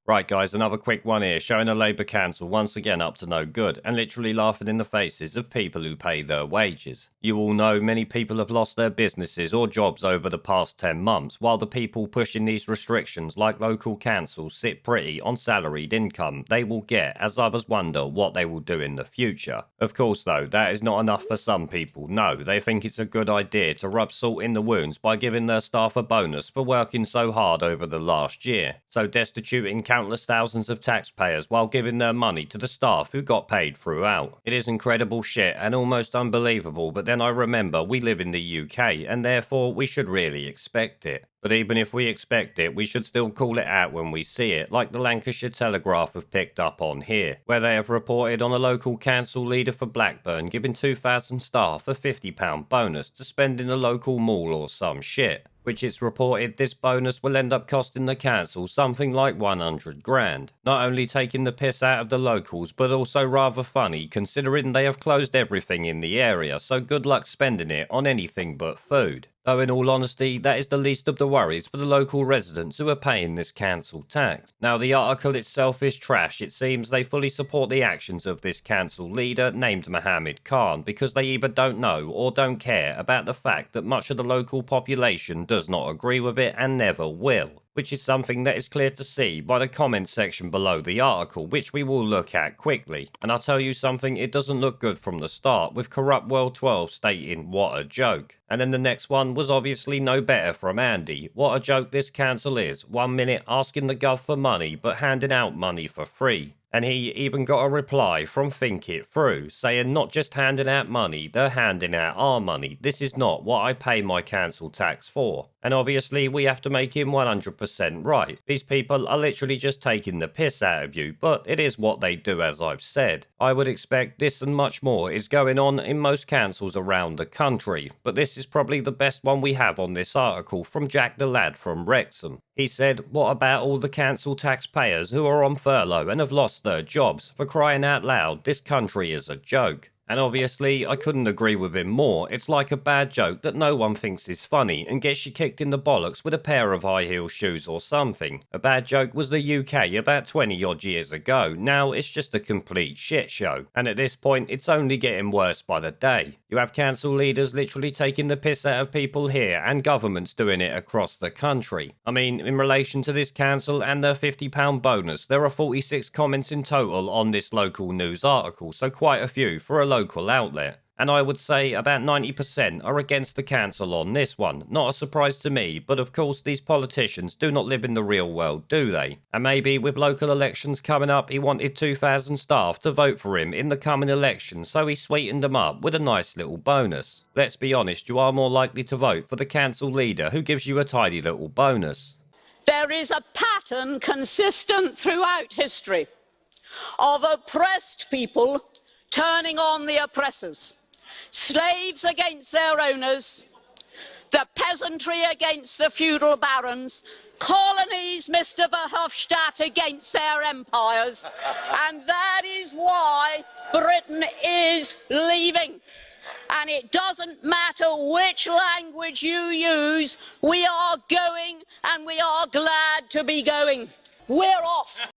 Right, guys, another quick one here, showing a Labour council once again up to no good, and literally laughing in the faces of people who pay their wages. You all know many people have lost their businesses or jobs over the past 10 months, while the people pushing these restrictions, like local councils, sit pretty on salaried income they will get, as others wonder what they will do in the future. Of course, though, that is not enough for some people. No, they think it's a good idea to rub salt in the wounds by giving their staff a bonus for working so hard over the last year. So destituting countless thousands of taxpayers while giving their money to the staff who got paid throughout. It is incredible shit and almost unbelievable, but then I remember we live in the UK and therefore we should really expect it. But even if we expect it, we should still call it out when we see it, like the Lancashire Telegraph have picked up on here, where they have reported on a local council leader for Blackburn giving 2,000 staff a £50 bonus to spend in a local mall or some shit, which it's reported this bonus will end up costing the council something like 100 grand. Not only taking the piss out of the locals, but also rather funny considering they have closed everything in the area, so good luck spending it on anything but food. Though in all honesty, that is the least of the worries for the local residents who are paying this council tax. Now the article itself is trash. It seems they fully support the actions of this council leader named Mohammed Khan because they either don't know or don't care about the fact that much of the local population does not agree with it and never will, which is something that is clear to see by the comments section below the article, which we will look at quickly. And I'll tell you something, it doesn't look good from the start, with Corrupt World 12 stating, "What a joke." And then the next one was obviously no better from Andy. What a joke this council is. 1 minute asking the gov for money, but handing out money for free. And he even got a reply from Think It Through, saying not just handing out money, they're handing out our money. This is not what I pay my council tax for. And obviously we have to make him 100% right. These people are literally just taking the piss out of you, but it is what they do, as I've said. I would expect this and much more is going on in most councils around the country, but this is probably the best one we have on this article from Jack the Lad from Wrexham. He said, "What about all the council taxpayers who are on furlough and have lost their jobs? For crying out loud, this country is a joke." And obviously, I couldn't agree with him more. It's like a bad joke that no one thinks is funny and gets you kicked in the bollocks with a pair of high heel shoes or something. A bad joke was the UK about 20 odd years ago. Now it's just a complete shit show. And at this point, it's only getting worse by the day. You have council leaders literally taking the piss out of people here and governments doing it across the country. I mean, in relation to this council and their £50 bonus, there are 46 comments in total on this local news article, so quite a few for a local outlet. And I would say about 90% are against the council on this one. Not a surprise to me, but of course these politicians do not live in the real world, do they? And maybe with local elections coming up, he wanted 2,000 staff to vote for him in the coming election, so he sweetened them up with a nice little bonus. Let's be honest, you are more likely to vote for the council leader who gives you a tidy little bonus. There is a pattern consistent throughout history of oppressed people turning on the oppressors. Slaves against their owners, the peasantry against the feudal barons, colonies, Mr. Verhofstadt, against their empires. And that is why Britain is leaving. And it doesn't matter which language you use, we are going, and we are glad to be going. We're off.